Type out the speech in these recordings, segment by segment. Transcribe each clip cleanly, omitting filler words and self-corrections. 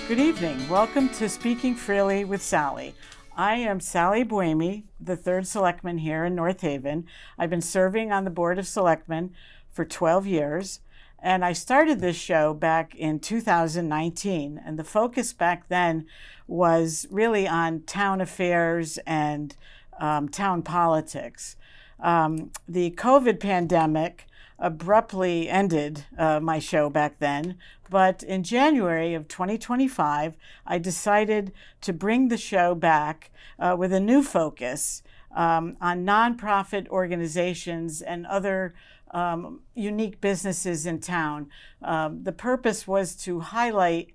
Good evening. Welcome to Speaking Freely with Sally. I am Sally Buemi, the third selectman here in North Haven. I've been serving on the Board of Selectmen for 12 years, and I started this show back in 2019. And the focus back then was really on town affairs and town politics. The COVID pandemic abruptly ended my show back then, but in January of 2025, I decided to bring the show back with a new focus on nonprofit organizations and other unique businesses in town. The purpose was to highlight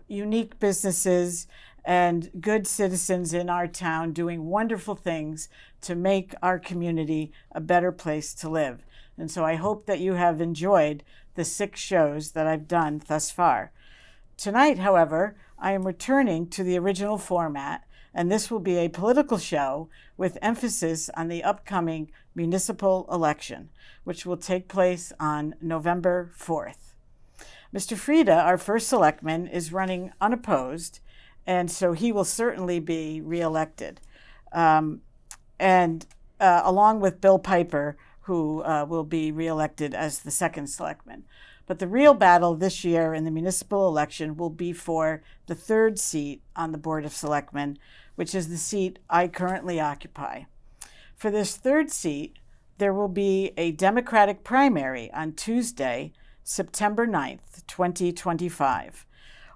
unique businesses and good citizens in our town doing wonderful things to make our community a better place to live. And so I hope that you have enjoyed the 6 shows that I've done thus far. Tonight, however, I am returning to the original format, and this will be a political show with emphasis on the upcoming municipal election, which will take place on November 4th. Mr. Frieda, our first selectman, is running unopposed, and so he will certainly be reelected. Along with Bill Piper, who will be reelected as the second selectman. But the real battle this year in the municipal election will be for the third seat on the Board of Selectmen, which is the seat I currently occupy. For this third seat, there will be a Democratic primary on Tuesday, September 9th, 2025.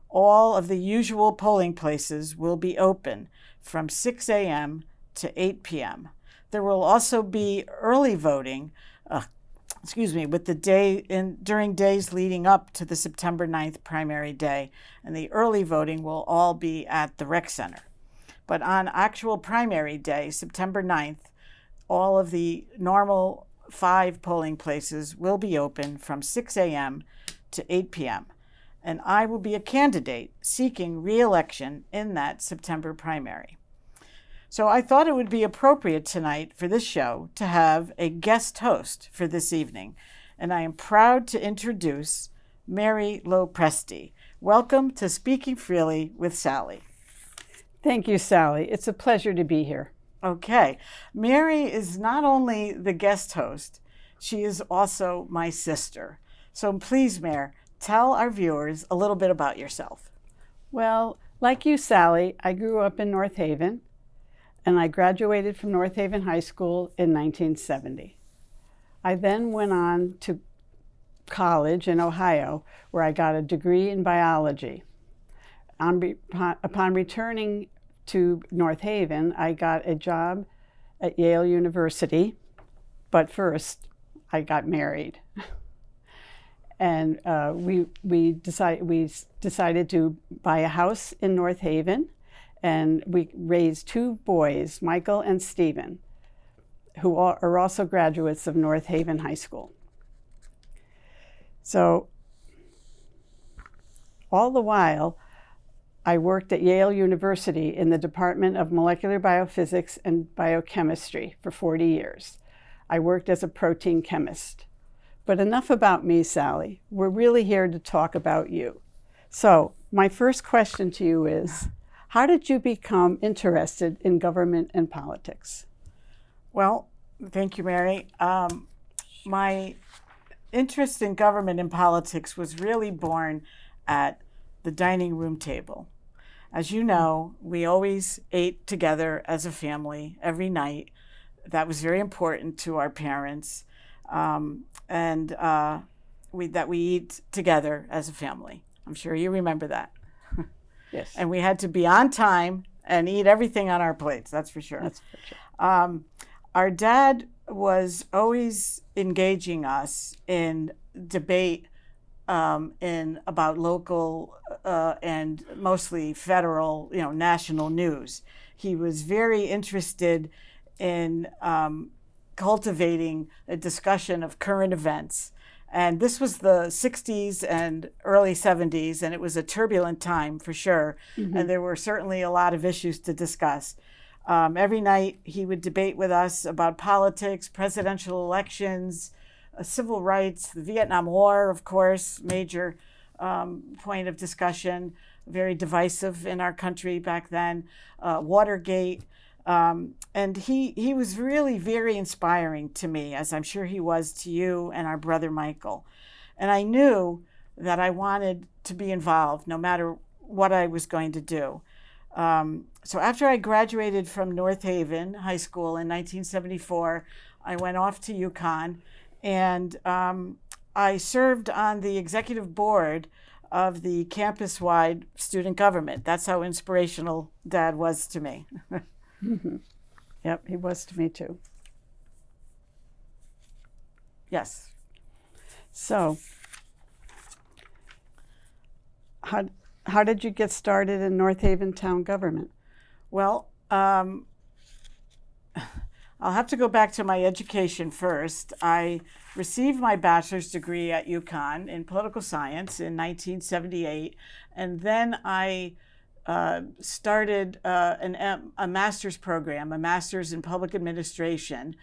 All of the usual polling places will be open from 6 a.m. to 8 p.m. There will also be early voting, with during days leading up to the September 9th primary day, and the early voting will all be at the rec center. But on actual primary day, September 9th, all of the normal 5 polling places will be open from 6 a.m. to 8 p.m. And I will be a candidate seeking re-election in that September primary. So I thought it would be appropriate tonight for this show to have a guest host for this evening, and I am proud to introduce Mary Lopresti. Welcome to Speaking Freely with Sally. Thank you, Sally. It's a pleasure to be here. Okay. Mary is not only the guest host, she is also my sister. So please, Mary, tell our viewers a little bit about yourself. Well, like you, Sally, I grew up in North Haven, and I graduated from North Haven High School in 1970. I then went on to college in Ohio, where I got a degree in biology. Upon returning to North Haven, I got a job at Yale University, but first I got married. And we decided to buy a house in North Haven, and we raised 2 boys, Michael and Stephen, who are also graduates of North Haven High School. So all the while, I worked at Yale University in the Department of Molecular Biophysics and Biochemistry for 40 years. I worked as a protein chemist. But enough about me, Sally. We're really here to talk about you. So my first question to you is, how did you become interested in government and politics? Well, thank you, Mary. My interest in government and politics was really born at the dining room table. As you know, we always ate together as a family every night. That was very important to our parents. That we eat together as a family. I'm sure you remember that. Yes. And we had to be on time and eat everything on our plates, that's for sure. That's for sure. Our dad was always engaging us in debate about local and mostly federal, national news. He was very interested in cultivating a discussion of current events. And this was the 60s and early 70s, and it was a turbulent time for sure. Mm-hmm. And there were certainly a lot of issues to discuss. Every night he would debate with us about politics, presidential elections, civil rights, the Vietnam War, of course, major point of discussion, very divisive in our country back then, Watergate. And he was really very inspiring to me, as I'm sure he was to you and our brother Michael. And I knew that I wanted to be involved no matter what I was going to do. So after I graduated from North Haven High School in 1974, I went off to UConn, and I served on the executive board of the campus-wide student government. That's how inspirational Dad was to me. Mm-hmm. Yep, he was to me too. Yes. So, how did you get started in North Haven town government? Well, I'll have to go back to my education first. I received my bachelor's degree at UConn in political science in 1978, and then I started a master's program, a master's in public administration,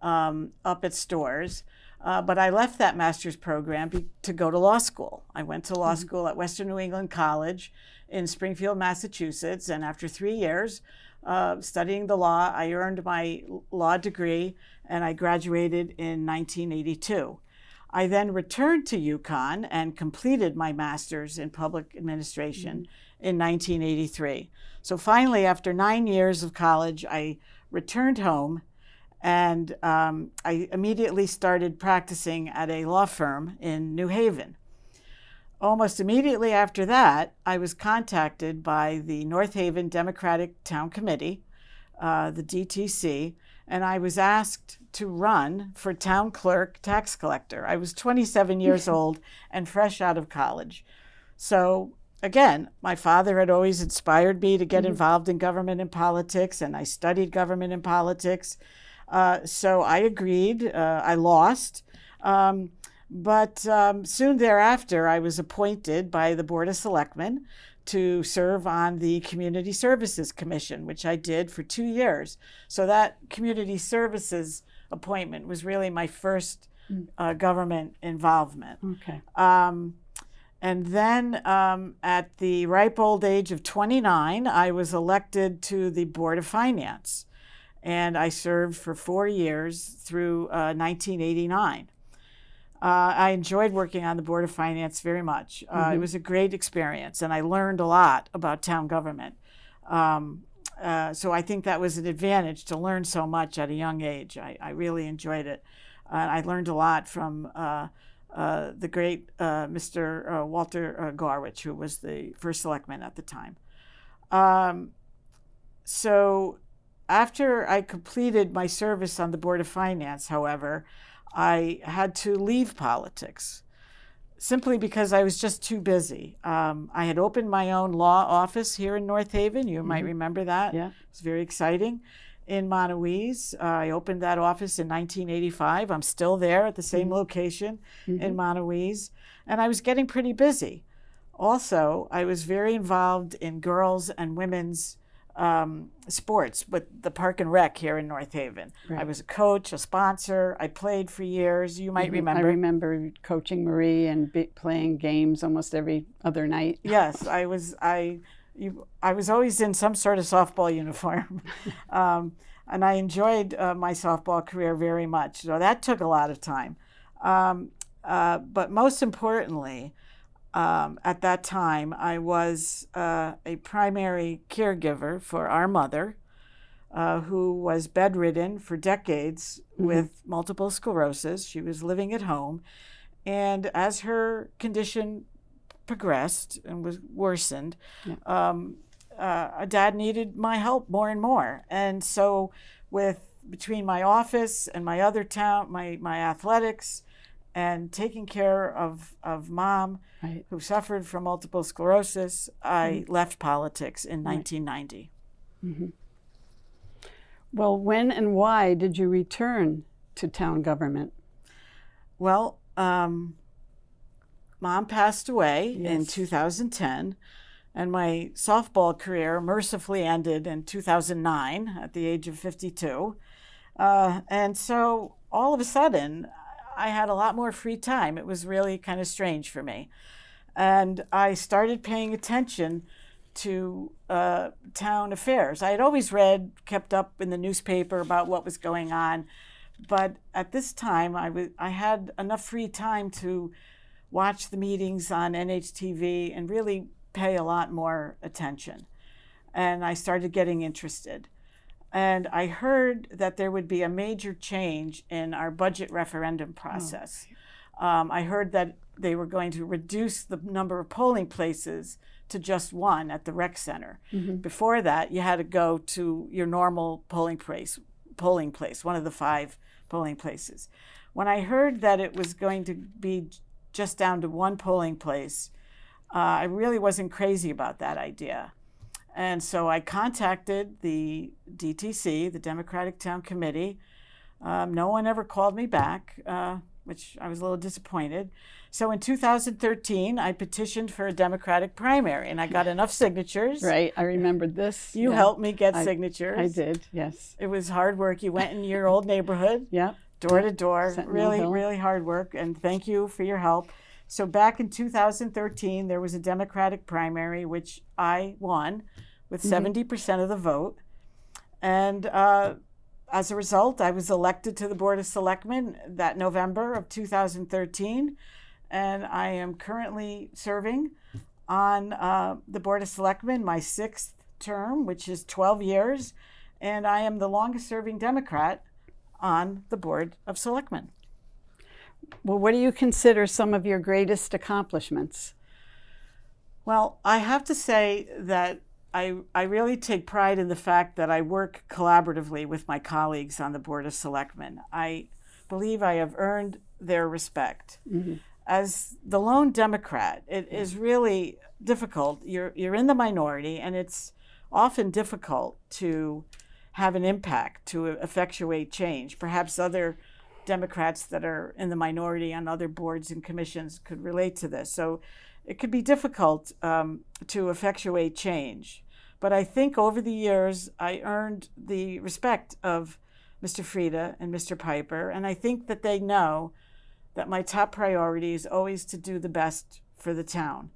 up at Storrs. But I left that master's program to go to law school. I went to law school at Western New England College in Springfield, Massachusetts, and after 3 years studying the law, I earned my law degree, and I graduated in 1982. I then returned to UConn and completed my master's in public administration in 1983. So finally, after 9 years of college, I returned home, and I immediately started practicing at a law firm in New Haven. Almost immediately after that, I was contacted by the North Haven Democratic Town Committee, the DTC, and I was asked to run for town clerk tax collector. I was 27 years old and fresh out of college. So again, my father had always inspired me to get involved in government and politics, and I studied government and politics. So I agreed. I lost. But soon thereafter, I was appointed by the Board of Selectmen to serve on the Community Services Commission, which I did for 2 years. So that Community Services appointment was really my first government involvement. Okay. And then at the ripe old age of 29, I was elected to the Board of Finance. And I served for 4 years through 1989. I enjoyed working on the Board of Finance very much. It was a great experience, and I learned a lot about town government. So I think that was an advantage to learn so much at a young age. I really enjoyed it. I learned a lot from the great Mr. Walter Garwich, who was the first selectman at the time. So after I completed my service on the Board of Finance, however, I had to leave politics simply because I was just too busy. I had opened my own law office here in North Haven. You might remember that. Yeah. It was very exciting. In Monowese, I opened that office in 1985. I'm still there at the same location in Monowese, and I was getting pretty busy. Also, I was very involved in girls and women's sports with the Park and Rec here in North Haven. Right. I was a coach, a sponsor. I played for years. You might remember. I remember coaching Marie and playing games almost every other night. Yes, I was always in some sort of softball uniform. And I enjoyed my softball career very much. So that took a lot of time. But most importantly, at that time, I was a primary caregiver for our mother, who was bedridden for decades with multiple sclerosis. She was living at home. And as her condition progressed and was worsened, Dad needed my help more and more. And so between my office and my other town, my athletics, and taking care of Mom, Right. who suffered from multiple sclerosis, I left politics in 1990. Well, when and why did you return to town government? Well, Mom passed away in Yes. 2010, and my softball career mercifully ended in 2009 at the age of 52. And so all of a sudden, I had a lot more free time. It was really kind of strange for me. And I started paying attention to town affairs. I had always read, kept up in the newspaper about what was going on, but at this time I had enough free time to watch the meetings on NHTV and really pay a lot more attention. And I started getting interested. And I heard that there would be a major change in our budget referendum process. I heard that they were going to reduce the number of polling places to just one at the rec center. Before that, you had to go to your normal polling place, one of the 5 polling places. When I heard that it was going to be just down to one polling place, I really wasn't crazy about that idea. And so I contacted the DTC, the Democratic Town Committee. No one ever called me back, which I was a little disappointed. So in 2013, I petitioned for a Democratic primary, and I got enough signatures. Right, I remembered this. You helped me get signatures. I did, yes. It was hard work. You went in your old neighborhood, Yeah. door to door, Sentinel really, Hill. really hard work, and thank you for your help. So back in 2013, there was a Democratic primary, which I won with 70% of the vote. And as a result, I was elected to the Board of Selectmen that November of 2013. And I am currently serving on the Board of Selectmen, my 6th term, which is 12 years. And I am the longest serving Democrat on the Board of Selectmen. Well, what do you consider some of your greatest accomplishments? Well, I have to say that I really take pride in the fact that I work collaboratively with my colleagues on the Board of Selectmen. I believe I have earned their respect. As the lone Democrat, it is really difficult. You're in the minority, and it's often difficult to have an impact, to effectuate change. Perhaps other Democrats that are in the minority on other boards and commissions could relate to this. So it could be difficult to effectuate change. But I think over the years, I earned the respect of Mr. Frieda and Mr. Piper, and I think that they know that my top priority is always to do the best for the town.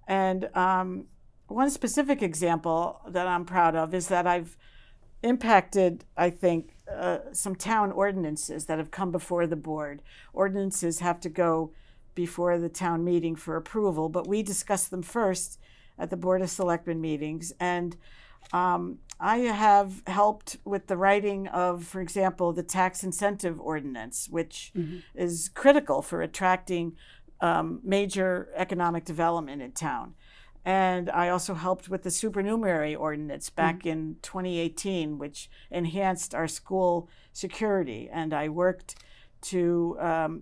And one specific example that I'm proud of is that I've impacted, I think, some town ordinances that have come before the board. Ordinances have to go before the town meeting for approval, but we discuss them first at the Board of Selectmen meetings. And I have helped with the writing of, for example, the tax incentive ordinance, which is critical for attracting major economic development in town. And I also helped with the supernumerary ordinance back in 2018, which enhanced our school security. And I worked to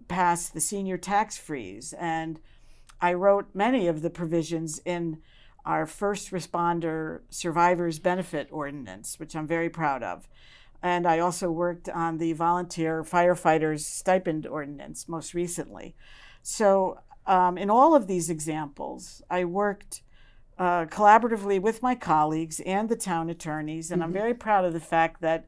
pass the senior tax freeze. And I wrote many of the provisions in our first responder survivors benefit ordinance, which I'm very proud of. And I also worked on the volunteer firefighters stipend ordinance most recently. So in all of these examples, I worked collaboratively with my colleagues and the town attorneys, and I'm very proud of the fact that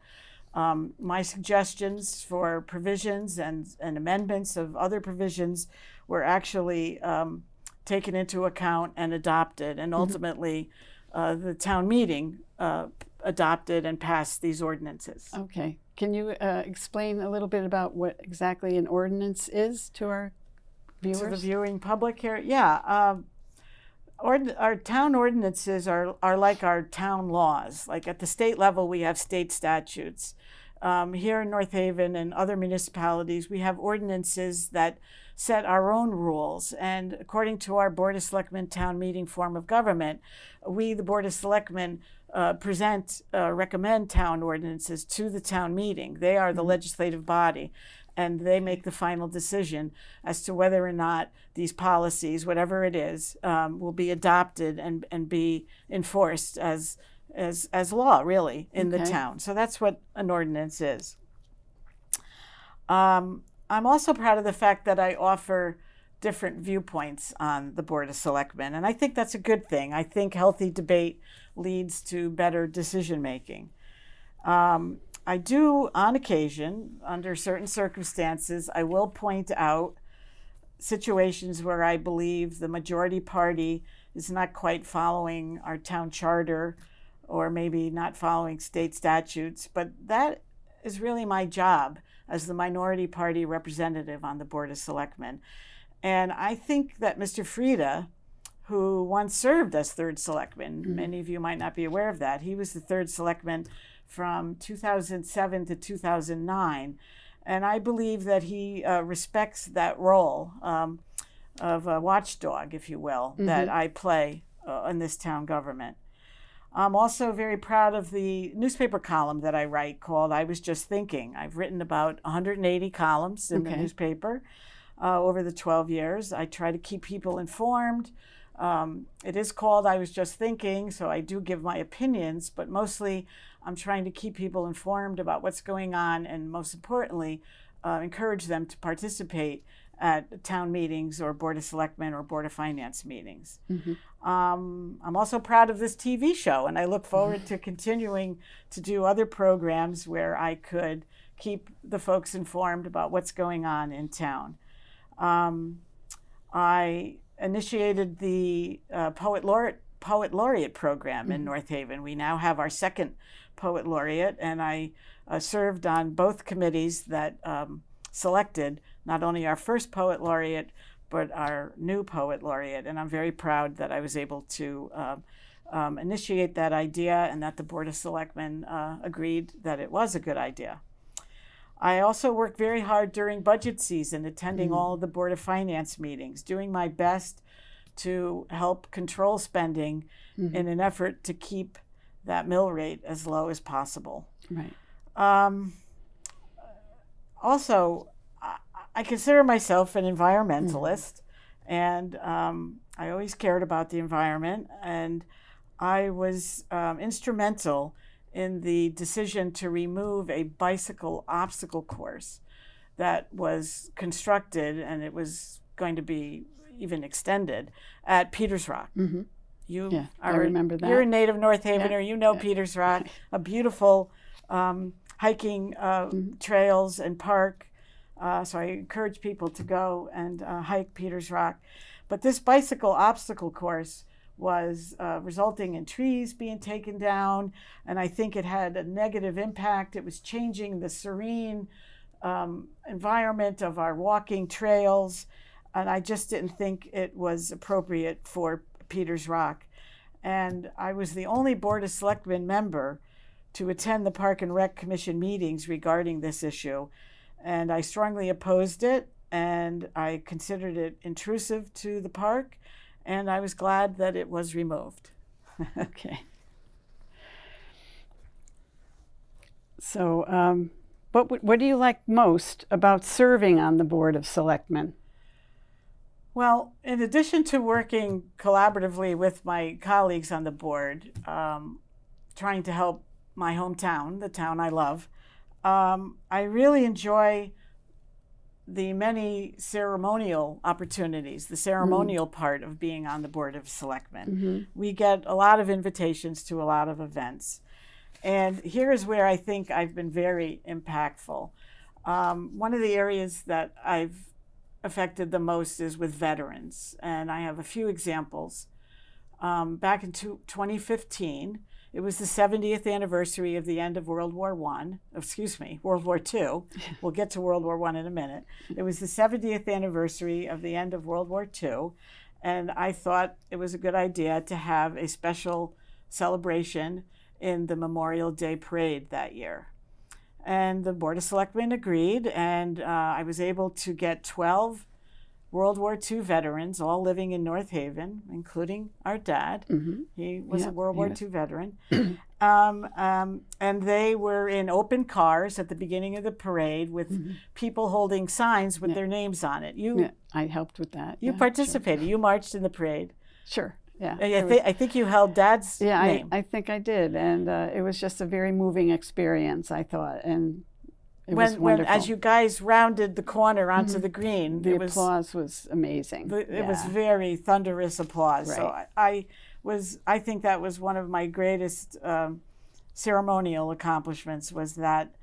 my suggestions for provisions and amendments of other provisions were actually taken into account and adopted, and ultimately the town meeting adopted and passed these ordinances. Okay. Can you explain a little bit about what exactly an ordinance is to our viewers? To the viewing public here? Yeah. Our town ordinances are like our town laws. Like at the state level, we have state statutes. Here in North Haven and other municipalities, we have ordinances that set our own rules. And according to our Board of Selectmen town meeting form of government, we, the Board of Selectmen, recommend town ordinances to the town meeting. They are the legislative body, and they make the final decision as to whether or not these policies, whatever it is, will be adopted and be enforced as law, really, in the town. So that's what an ordinance is. I'm also proud of the fact that I offer different viewpoints on the Board of Selectmen, and I think that's a good thing. I think healthy debate leads to better decision making. I do, on occasion, under certain circumstances, I will point out situations where I believe the majority party is not quite following our town charter or maybe not following state statutes, but that is really my job as the minority party representative on the Board of Selectmen. And I think that Mr. Frieda, who once served as third selectman, many of you might not be aware of that, he was the third selectman from 2007 to 2009. And I believe that he respects that role of a watchdog, if you will, that I play in this town government. I'm also very proud of the newspaper column that I write called I Was Just Thinking. I've written about 180 columns in the newspaper over the 12 years. I try to keep people informed. It is called I Was Just Thinking, so I do give my opinions, but mostly I'm trying to keep people informed about what's going on and, most importantly, encourage them to participate at town meetings or Board of Selectmen or Board of Finance meetings. I'm also proud of this TV show, and I look forward to continuing to do other programs where I could keep the folks informed about what's going on in town. I initiated the Poet Laureate program in North Haven. We now have our second Poet Laureate, and I served on both committees that selected not only our first Poet Laureate, but our new Poet Laureate. And I'm very proud that I was able to initiate that idea and that the Board of Selectmen agreed that it was a good idea. I also work very hard during budget season, attending all of the Board of Finance meetings, doing my best to help control spending in an effort to keep that mill rate as low as possible. Right. Also, I consider myself an environmentalist, and I always cared about the environment, and I was instrumental in the decision to remove a bicycle obstacle course that was constructed, and it was going to be even extended at Peters Rock. You I remember that. You're a native North Havener. You know Peters Rock, a beautiful hiking trails and park. So I encourage people to go and hike Peters Rock. But this bicycle obstacle course was resulting in trees being taken down, and I think it had a negative impact. It was changing the serene environment of our walking trails, and I just didn't think it was appropriate for Peters Rock. And I was the only Board of Selectmen member to attend the Park and Rec Commission meetings regarding this issue, and I strongly opposed it, and I considered it intrusive to the park, and I was glad that it was removed. Okay. So what do you like most about serving on the Board of Selectmen? Well, in addition to working collaboratively with my colleagues on the board, trying to help my hometown, the town I love, I really enjoy the many ceremonial opportunities, the ceremonial part of being on the Board of Selectmen. We get a lot of invitations to a lot of events. And here is where I think I've been very impactful. One of the areas that I've affected the most is with veterans, and I have a few examples. Back in 2015, it was the 70th anniversary of the end of World War II. We'll get to World War I in a minute. It was the 70th anniversary of the end of World War II, and I thought it was a good idea to have a special celebration in the Memorial Day Parade that year. And the Board of Selectmen agreed, and I was able to get 12 World War II veterans, all living in North Haven, including our dad. He was a World War II veteran. And they were in open cars at the beginning of the parade with people holding signs with their names on it. I helped with that. You participated. Sure. You marched in the parade. Sure. Yeah. I think you held Dad's name. I think I did. And it was just a very moving experience, I thought. And it was wonderful. As you guys rounded the corner onto the green, the applause was amazing. It was very thunderous applause. Right. So I think that was one of my greatest ceremonial accomplishments, was that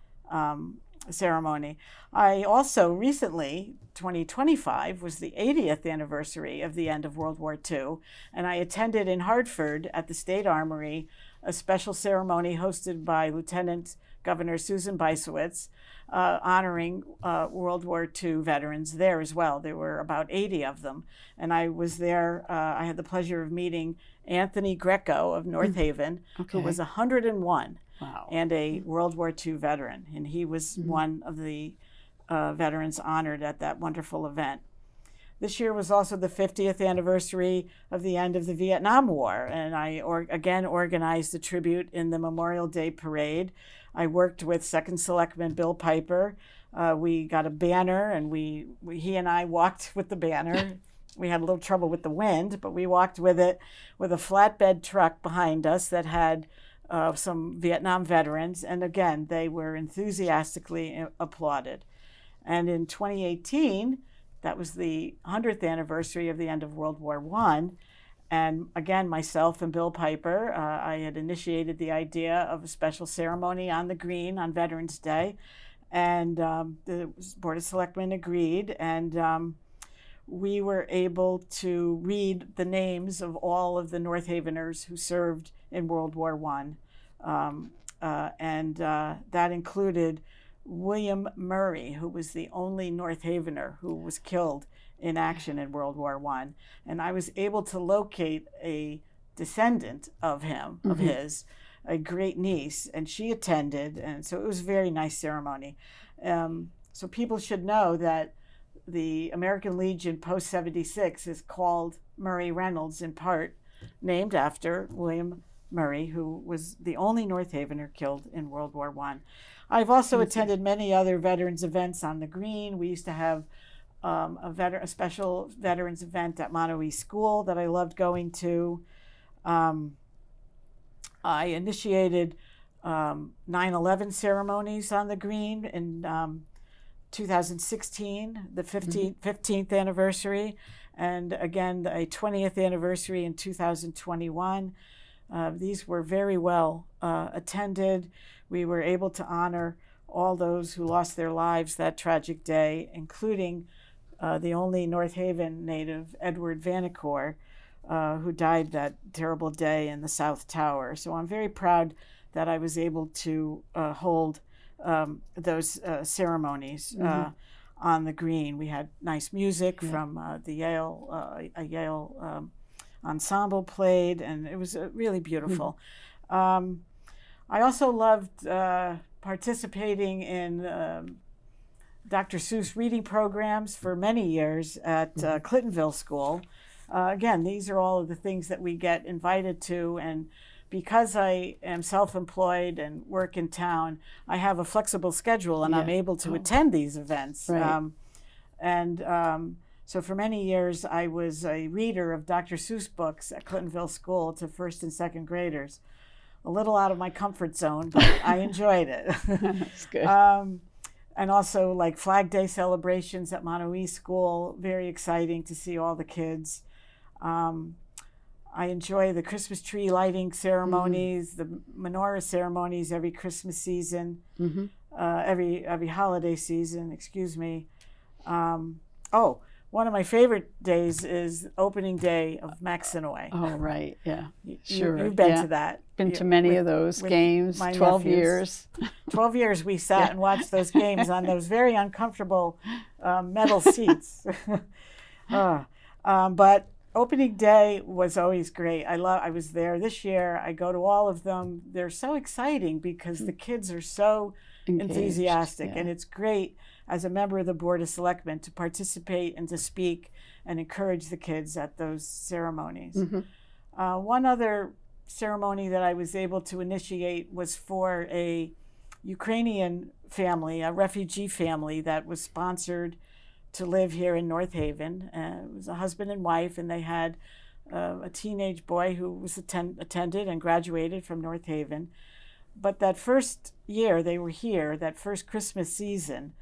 ceremony. I also recently, 2025, was the 80th anniversary of the end of World War II, and I attended in Hartford at the State Armory a special ceremony hosted by Lieutenant Governor Susan Bysowitz, honoring World War II veterans there as well. There were about 80 of them, and I was there. I had the pleasure of meeting Anthony Greco of North Haven, who was 101. Wow. And a World War II veteran. And he was one of the veterans honored at that wonderful event. This year was also the 50th anniversary of the end of the Vietnam War. And I again organized a tribute in the Memorial Day Parade. I worked with Second Selectman Bill Piper. We got a banner, and he and I walked with the banner. We had a little trouble with the wind, but we walked with it with a flatbed truck behind us that had some Vietnam veterans, and again, they were enthusiastically applauded. And in 2018, that was the 100th anniversary of the end of World War I, and again, myself and Bill Piper, I had initiated the idea of a special ceremony on the green on Veterans Day, and the Board of Selectmen agreed, and we were able to read the names of all of the North Haveners who served in World War I. That included William Murray, who was the only North Havener who was killed in action in World War I. And I was able to locate a descendant of him, of his, a great niece, and she attended. And so it was a very nice ceremony. So people should know that the American Legion Post 76 is called Murray Reynolds, in part named after William Murray, who was the only North Havener killed in World War I. I've also attended many other veterans events on the green. We used to have a special veterans event at Monterey School that I loved going to. I initiated 9/11 ceremonies on the green in 2016, the 15th anniversary, and again, a 20th anniversary in 2021. These were very well attended. We were able to honor all those who lost their lives that tragic day, including the only North Haven native, Edward Vanacore, who died that terrible day in the South Tower. So I'm very proud that I was able to hold those ceremonies on the green. We had nice music from the Yale ensemble played, and it was really beautiful. I also loved participating in Dr. Seuss reading programs for many years at Clintonville School. Again, these are all of the things that we get invited to, and because I am self-employed and work in town, I have a flexible schedule, and I'm able to attend these events. Right. So for many years, I was a reader of Dr. Seuss books at Clintonville School to first and second graders. A little out of my comfort zone, but I enjoyed it. That's good. And also like Flag Day celebrations at Monterey School, very exciting to see all the kids. I enjoy the Christmas tree lighting ceremonies, the menorah ceremonies every Christmas season, every holiday season, excuse me. One of my favorite days is opening day of Maxinoy. Oh, right, yeah. Sure. You've been to that. Been to many of those games, 12 years. 12 years we sat and watched those games on those very uncomfortable metal seats. But opening day was always great. I was there this year. I go to all of them. They're so exciting because the kids are so enthusiastic, and it's great as a member of the Board of Selectmen to participate and to speak and encourage the kids at those ceremonies. One other ceremony that I was able to initiate was for a Ukrainian family, a refugee family that was sponsored to live here in North Haven. It was a husband and wife, and they had a teenage boy who was attended and graduated from North Haven. But that first year they were here, that first Christmas season,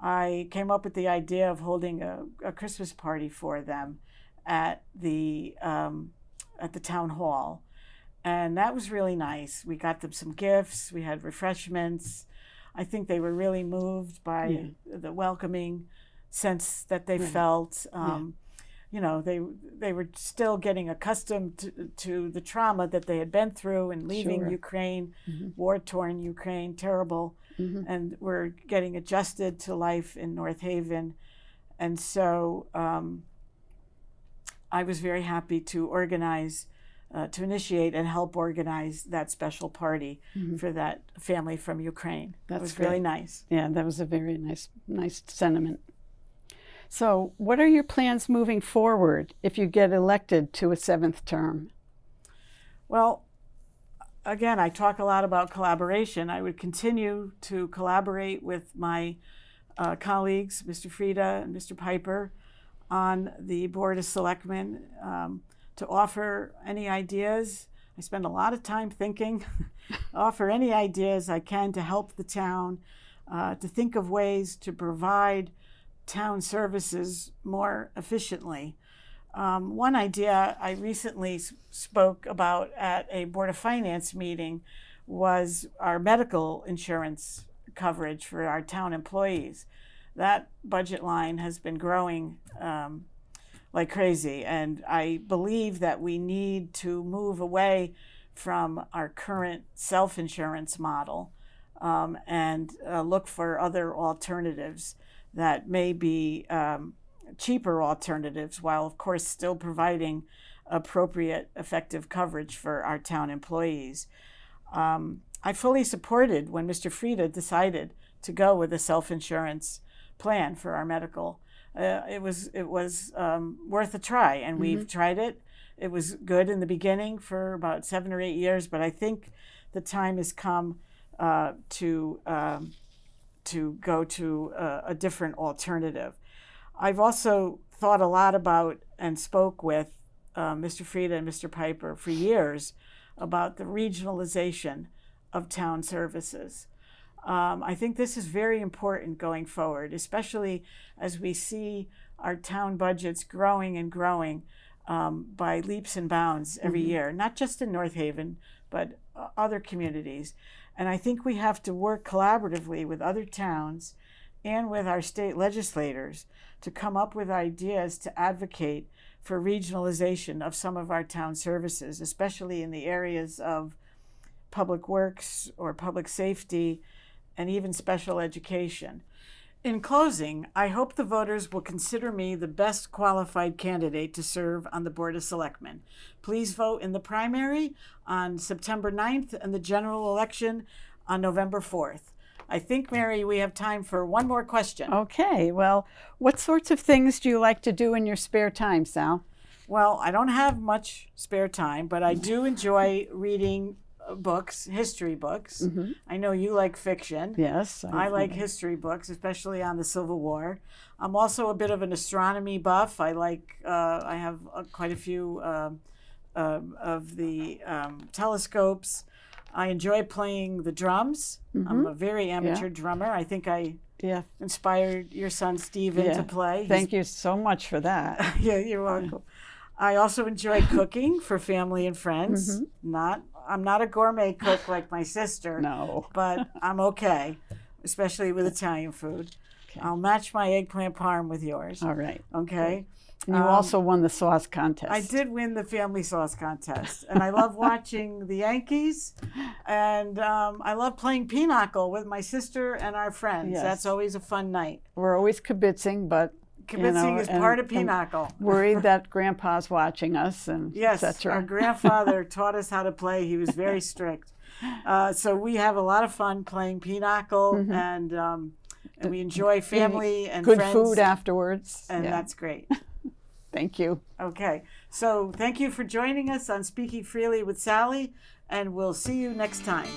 I came up with the idea of holding a Christmas party for them at the town hall. And that was really nice. We got them some gifts, we had refreshments. I think they were really moved by the welcoming sense that they felt. You know, they were still getting accustomed to the trauma that they had been through and leaving Ukraine, war-torn Ukraine, terrible, and were getting adjusted to life in North Haven. And so I was very happy to organize, to initiate and help organize that special party for that family from Ukraine. That was really nice. Yeah, that was a very nice sentiment. So what are your plans moving forward if you get elected to a 7th term? Well, again, I talk a lot about collaboration. I would continue to collaborate with my colleagues, Mr. Frieda and Mr. Piper, on the Board of Selectmen to offer any ideas. I spend a lot of time thinking, offer any ideas I can to help the town, to think of ways to provide town services more efficiently. One idea I recently spoke about at a Board of Finance meeting was our medical insurance coverage for our town employees. That budget line has been growing like crazy, and I believe that we need to move away from our current self-insurance model and look for other alternatives that may be cheaper alternatives, while of course still providing appropriate, effective coverage for our town employees. I fully supported when Mr. Frieda decided to go with a self-insurance plan for our medical. It was worth a try, and we've tried it. It was good in the beginning for about 7 or 8 years, but I think the time has come to go to a different alternative. I've also thought a lot about and spoke with Mr. Frieda and Mr. Piper for years about the regionalization of town services. I think this is very important going forward, especially as we see our town budgets growing and growing by leaps and bounds every year, not just in North Haven, but other communities. And I think we have to work collaboratively with other towns and with our state legislators to come up with ideas to advocate for regionalization of some of our town services, especially in the areas of public works or public safety and even special education. In closing, I hope the voters will consider me the best qualified candidate to serve on the Board of Selectmen. Please vote in the primary on September 9th and the general election on November 4th. I think, Mary, we have time for one more question. Okay, well, what sorts of things do you like to do in your spare time, Sal? Well, I don't have much spare time, but I do enjoy reading books, history books. I know you like fiction. Yes. I like history books, especially on the Civil War. I'm also a bit of an astronomy buff. I have quite a few of the telescopes. I enjoy playing the drums. I'm a very amateur drummer. I think I inspired your son, Stephen, to play. Thank you so much for that. Yeah, you're welcome. I also enjoy cooking for family and friends. I'm not a gourmet cook like my sister. No. But I'm okay, especially with Italian food. Okay. I'll match my eggplant parm with yours. All right. Okay. And you also won the sauce contest. I did win the family sauce contest. And I love watching the Yankees. And I love playing pinochle with my sister and our friends. Yes. That's always a fun night. We're always kibitzing, but kibitzing is part of pinochle. Worried that Grandpa's watching us, and yes, etc. Our grandfather taught us how to play. He was very strict. So we have a lot of fun playing pinochle, and we enjoy family and good friends. Food afterwards. And that's great. Thank you. Okay, so thank you for joining us on Speaking Freely with Sally, and we'll see you next time.